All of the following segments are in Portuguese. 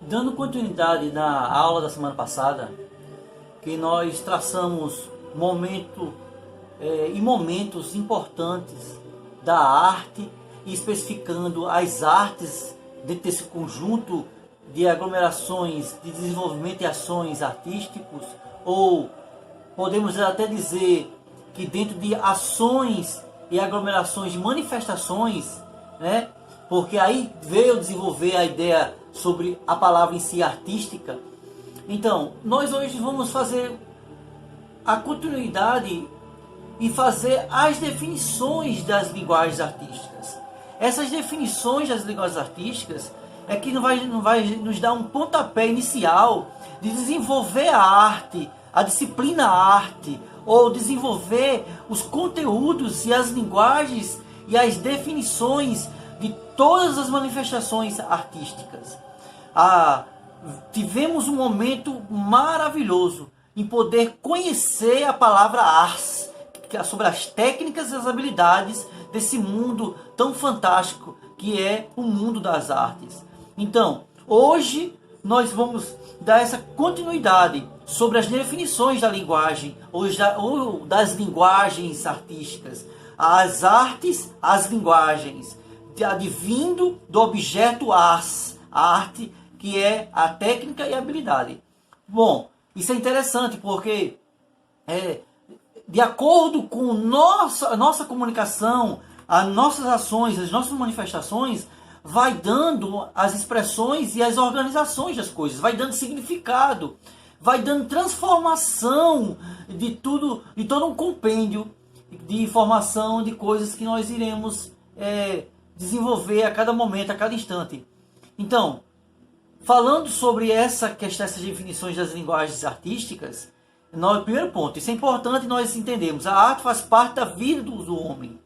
Dando continuidade na aula da semana passada, que nós traçamos momentos importantes da arte e especificando as artes dentro desse conjunto de aglomerações de desenvolvimento e ações artísticos, ou podemos até dizer que dentro de ações e aglomerações de manifestações, né? Porque aí veio desenvolver a ideia sobre a palavra em si artística. Então, nós hoje vamos fazer a continuidade e fazer as definições das linguagens artísticas. Essas definições das linguagens artísticas é que não vai nos dar um pontapé inicial de desenvolver a arte, a disciplina arte, ou desenvolver os conteúdos e as linguagens e as definições de todas as manifestações artísticas. Tivemos um momento maravilhoso em poder conhecer a palavra ars, sobre as técnicas e as habilidades desse mundo tão fantástico que é o mundo das artes. Então, hoje nós vamos dar essa continuidade sobre as definições da linguagem ou das linguagens artísticas. As artes, as linguagens, advindo do objeto ars, a arte que é a técnica e a habilidade. Bom, isso é interessante porque de acordo com a nossa comunicação, as nossas ações, as nossas manifestações, vai dando as expressões e as organizações das coisas, vai dando significado, vai dando transformação de tudo, de todo um compêndio de informação, de coisas que nós iremos desenvolver a cada momento, a cada instante. Então, falando sobre essa questão, essas definições das linguagens artísticas, primeiro ponto, isso é importante nós entendermos. A arte faz parte da vida do homem.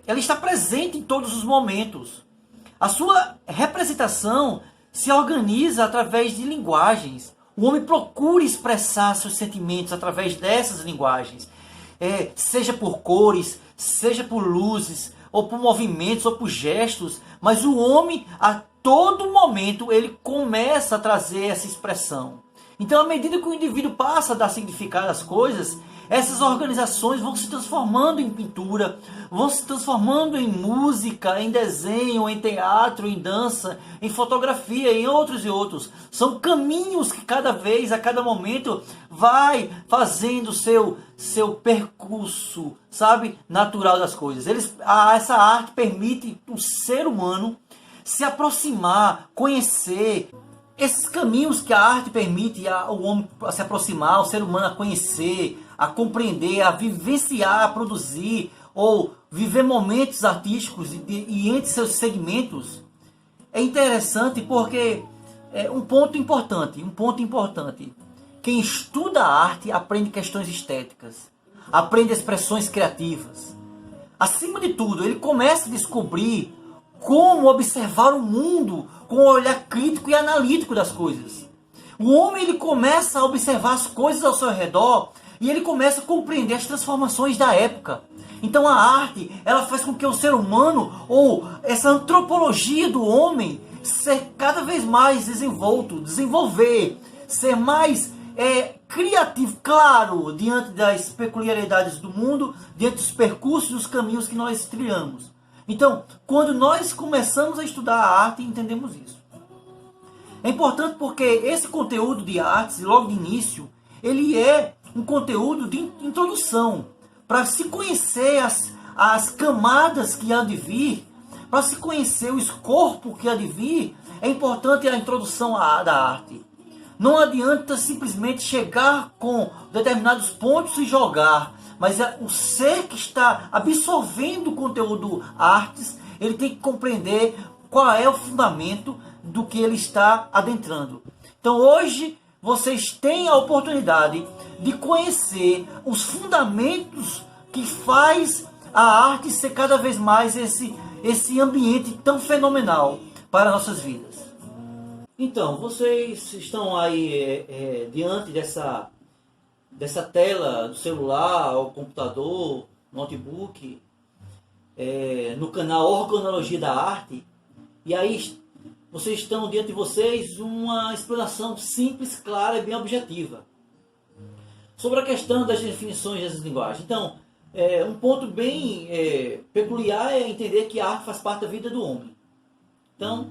Ela está presente em todos os momentos. A sua representação se organiza através de linguagens. O homem procura expressar seus sentimentos através dessas linguagens. Seja por cores, seja por luzes, ou por movimentos, ou por gestos. Mas o homem, a todo momento, ele começa a trazer essa expressão. Então, à medida que o indivíduo passa a dar significado às coisas, essas organizações vão se transformando em pintura, vão se transformando em música, em desenho, em teatro, em dança, em fotografia, em outros e outros. São caminhos que cada vez, a cada momento, vai fazendo seu percurso, sabe, natural das coisas. Essa arte permite o ser humano se aproximar, conhecer. Esses caminhos que a arte permite ao homem a se aproximar, ao ser humano a conhecer, a compreender, a vivenciar, a produzir, ou viver momentos artísticos e entre seus segmentos, é interessante porque um ponto importante. Quem estuda a arte aprende questões estéticas, aprende expressões criativas. Acima de tudo, ele começa a descobrir como observar o mundo com um olhar crítico e analítico das coisas. O homem ele começa a observar as coisas ao seu redor e ele começa a compreender as transformações da época. Então a arte, ela faz com que o ser humano, ou essa antropologia do homem, ser cada vez mais desenvolver, ser mais criativo, claro, diante das peculiaridades do mundo, diante dos percursos e dos caminhos que nós trilhamos. Então, quando nós começamos a estudar a arte, entendemos isso. É importante porque esse conteúdo de artes, logo de início, ele é um conteúdo de introdução, para se conhecer as camadas que há de vir, para se conhecer o escopo que há de vir, é importante a introdução da arte. Não adianta simplesmente chegar com determinados pontos e jogar, mas o ser que está absorvendo o conteúdo artes, ele tem que compreender qual é o fundamento do que ele está adentrando. Então hoje vocês têm a oportunidade de conhecer os fundamentos que faz a arte ser cada vez mais esse ambiente tão fenomenal para nossas vidas. Então, vocês estão aí diante dessa tela do celular, ou computador, notebook, no canal Organologia da Arte, e aí vocês estão diante de vocês uma explanação simples, clara e bem objetiva sobre a questão das definições das linguagens. Então, um ponto bem peculiar é entender que a arte faz parte da vida do homem. Então,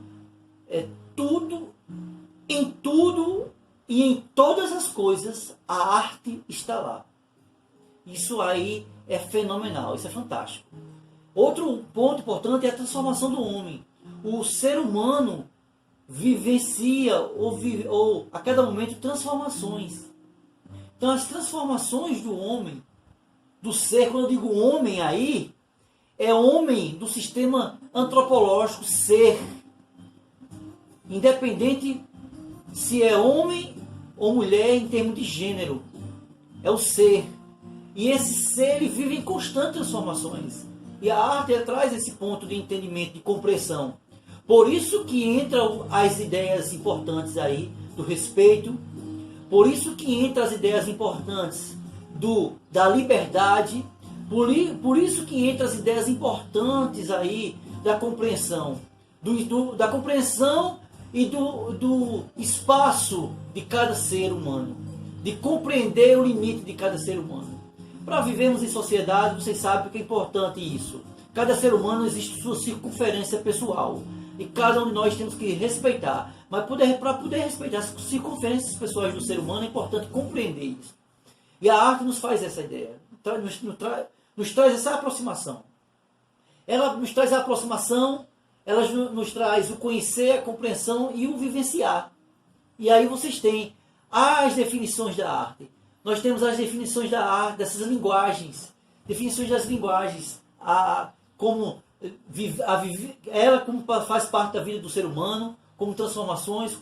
em tudo e em todas as coisas, a arte está lá. Isso aí é fenomenal, isso é fantástico. Outro ponto importante é a transformação do homem. O ser humano vivencia ou a cada momento transformações. Então as transformações do homem, do ser, quando eu digo homem aí, é homem do sistema antropológico ser. Independente se é homem ou mulher em termos de gênero. É o ser. E esse ser ele vive em constantes transformações. E a arte traz esse ponto de entendimento, de compreensão. Por isso que entram as ideias importantes aí do respeito. Por isso que entram as ideias importantes da liberdade. Por isso que entram as ideias importantes aí da compreensão. Da compreensão e do espaço de cada ser humano. De compreender o limite de cada ser humano. Para vivermos em sociedade, vocês sabem que é importante isso. Cada ser humano existe sua circunferência pessoal. E cada um de nós temos que respeitar. Mas para poder respeitar as circunferências pessoais do ser humano, é importante compreender isso. E a arte nos faz essa ideia. Nos traz essa aproximação. Ela nos traz a aproximação, ela nos traz o conhecer, a compreensão e o vivenciar. E aí vocês têm as definições da arte. Nós temos as definições da arte, dessas linguagens. Definições das linguagens. Ela como faz parte da vida do ser humano, como transformações,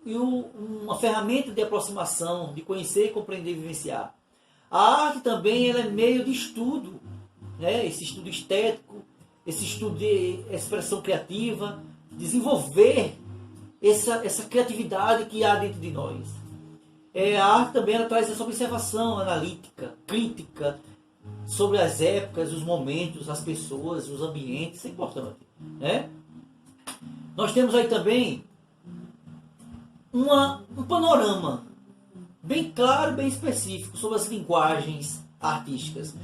uma ferramenta de aproximação, de conhecer, compreender e vivenciar. A arte também ela é meio de estudo, né? Esse estudo estético, esse estudo de expressão criativa, desenvolver essa criatividade que há dentro de nós. A arte também ela traz essa observação analítica, crítica, sobre as épocas, os momentos, as pessoas, os ambientes, isso é importante. Né? Nós temos aí também um panorama bem claro, bem específico sobre as linguagens artísticas.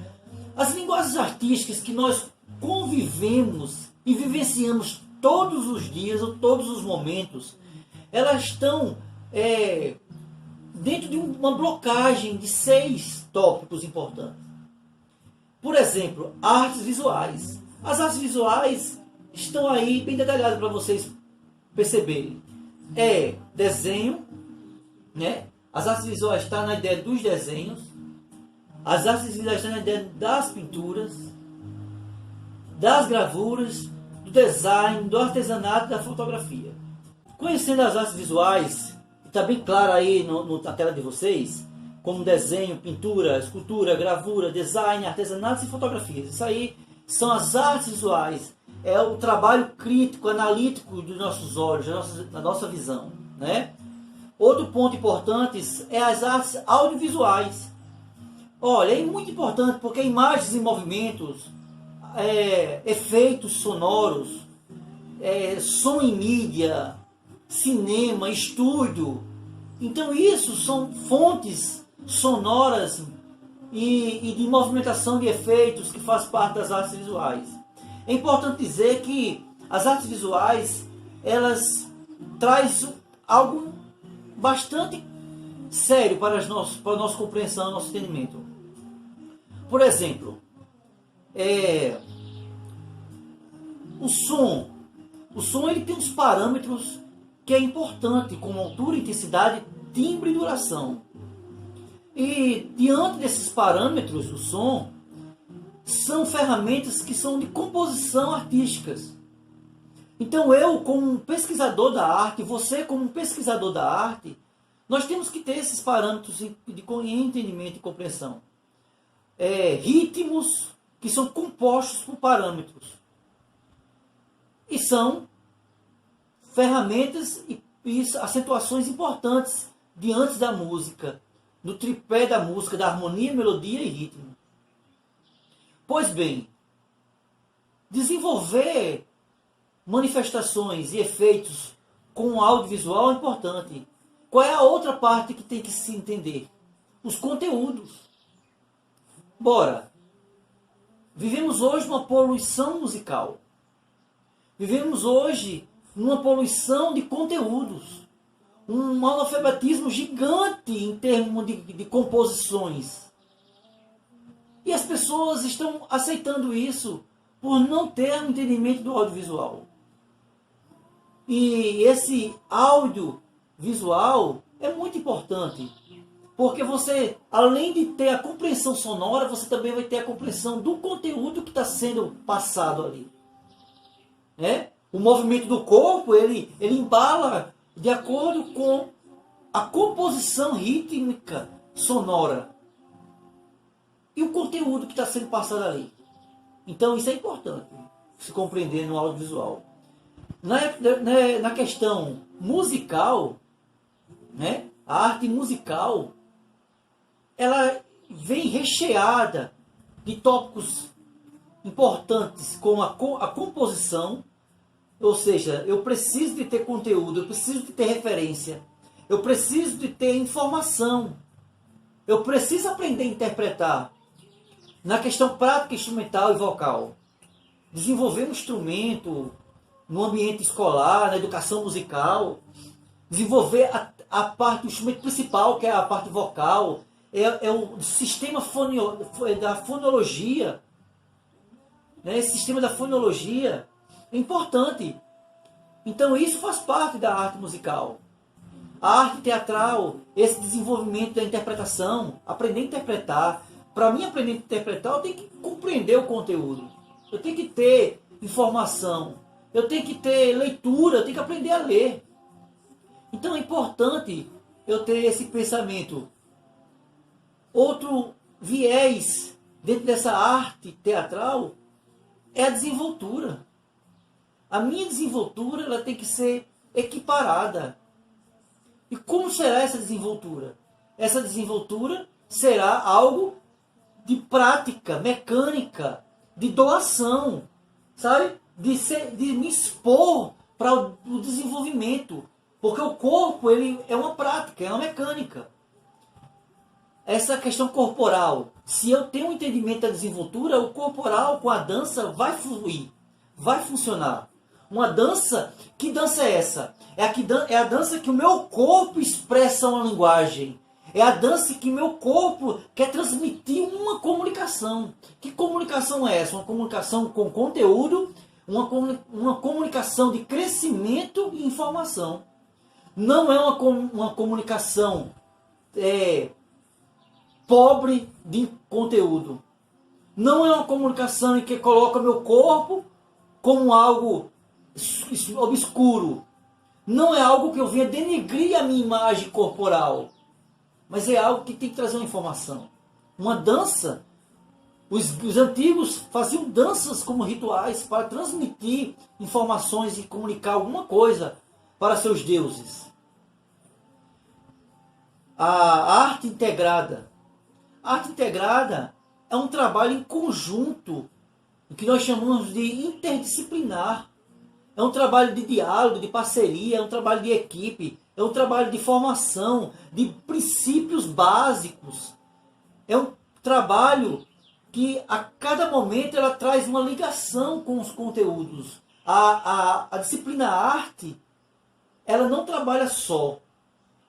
As linguagens artísticas que nós convivemos e vivenciamos todos os dias ou todos os momentos, elas estão dentro de uma blocagem de 6 tópicos importantes. Por exemplo, artes visuais. As artes visuais estão aí bem detalhadas para vocês perceberem. Desenho, né? As artes visuais estão na ideia dos desenhos. As artes visuais estão na ideia das pinturas, das gravuras, do design, do artesanato e da fotografia. Conhecendo as artes visuais, está bem claro aí na tela de vocês, como desenho, pintura, escultura, gravura, design, artesanatos e fotografias. Isso aí são as artes visuais. É o trabalho crítico, analítico dos nossos olhos, da nossa visão. Né? Outro ponto importante é as artes audiovisuais. Olha, é muito importante porque imagens e movimentos, efeitos sonoros, som em mídia, cinema, estúdio. Então isso são fontes sonoras e de movimentação de efeitos que faz parte das artes visuais. É importante dizer que as artes visuais elas trazem algo bastante sério para a nossa compreensão, nosso entendimento. Por exemplo, o som ele tem uns parâmetros que é importante, como altura, intensidade, timbre e duração. E diante desses parâmetros do som, são ferramentas que são de composição artísticas. Então eu, como um pesquisador da arte, você como um pesquisador da arte, nós temos que ter esses parâmetros de entendimento e compreensão. Ritmos que são compostos por parâmetros. E são ferramentas e acentuações importantes diante da música, no tripé da música, da harmonia, melodia e ritmo. Pois bem, desenvolver manifestações e efeitos com o audiovisual é importante. Qual é a outra parte que tem que se entender? Os conteúdos. Bora. Vivemos hoje uma poluição musical. Vivemos hoje numa poluição de conteúdos. Um analfabetismo gigante em termos de composições. E as pessoas estão aceitando isso por não ter um entendimento do audiovisual. E esse audiovisual é muito importante. Porque você, além de ter a compreensão sonora, você também vai ter a compreensão do conteúdo que está sendo passado ali. O movimento do corpo, ele embala de acordo com a composição rítmica sonora. E o conteúdo que está sendo passado ali. Então isso é importante se compreender no audiovisual. Na questão musical, a arte musical, ela vem recheada de tópicos importantes como a composição, ou seja, eu preciso de ter conteúdo, eu preciso de ter referência, eu preciso de ter informação, eu preciso aprender a interpretar. Na questão prática, instrumental e vocal, desenvolver um instrumento no ambiente escolar, na educação musical, desenvolver a parte do instrumento principal, que é a parte vocal, é o sistema da fonologia. Esse sistema da fonologia é importante. Então isso faz parte da arte musical. A arte teatral, esse desenvolvimento da interpretação, aprender a interpretar. Para mim aprender a interpretar, eu tenho que compreender o conteúdo. Eu tenho que ter informação. Eu tenho que ter leitura, eu tenho que aprender a ler. Então é importante eu ter esse pensamento. Outro viés dentro dessa arte teatral é a desenvoltura. A minha desenvoltura ela tem que ser equiparada. E como será essa desenvoltura? Essa desenvoltura será algo de prática, mecânica, de doação, sabe? De me expor para o desenvolvimento. Porque o corpo ele é uma prática, é uma mecânica. Essa questão corporal, se eu tenho um entendimento da desenvoltura, o corporal com a dança vai fluir, vai funcionar. Uma dança, que dança é essa? É a dança que o meu corpo expressa uma linguagem. É a dança que meu corpo quer transmitir uma comunicação. Que comunicação é essa? Uma comunicação com conteúdo, uma comunicação de crescimento e informação. Não é uma comunicação pobre de conteúdo. Não é uma comunicação em que coloca meu corpo como algo obscuro. Não é algo que eu venha denegrir a minha imagem corporal. Mas é algo que tem que trazer uma informação. Uma dança. Os antigos faziam danças como rituais para transmitir informações e comunicar alguma coisa para seus deuses. A arte integrada. A arte integrada é um trabalho em conjunto, o que nós chamamos de interdisciplinar. É um trabalho de diálogo, de parceria, é um trabalho de equipe, é um trabalho de formação, de princípios básicos. É um trabalho que a cada momento ela traz uma ligação com os conteúdos. A disciplina arte, ela não trabalha só.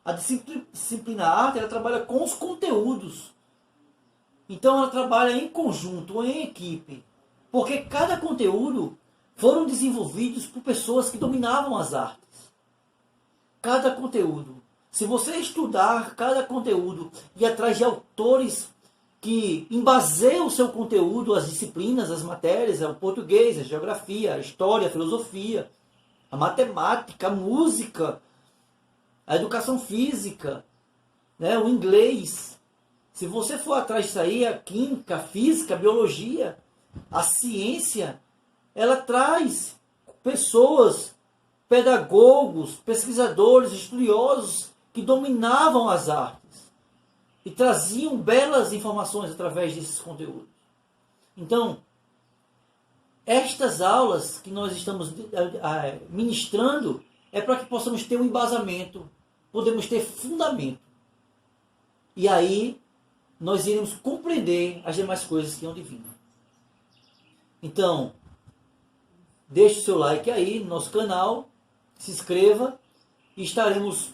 A disciplina arte, ela trabalha com os conteúdos. Então ela trabalha em conjunto, em equipe. Porque cada conteúdo foram desenvolvidos por pessoas que dominavam as artes. Cada conteúdo. Se você estudar cada conteúdo e ir atrás de autores que embaseiam o seu conteúdo, as disciplinas, as matérias, o português, a geografia, a história, a filosofia, a matemática, a música, a educação física, o inglês. Se você for atrás disso aí, a química, a física, a biologia, a ciência, ela traz pessoas, pedagogos, pesquisadores, estudiosos que dominavam as artes e traziam belas informações através desses conteúdos. Então, Estas aulas que nós estamos ministrando é para que possamos ter um embasamento, podemos ter fundamento. E aí nós iremos compreender as demais coisas que hão de vir. Então, deixe o seu like aí no nosso canal, se inscreva e estaremos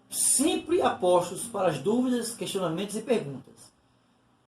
sempre a postos para as dúvidas, questionamentos e perguntas.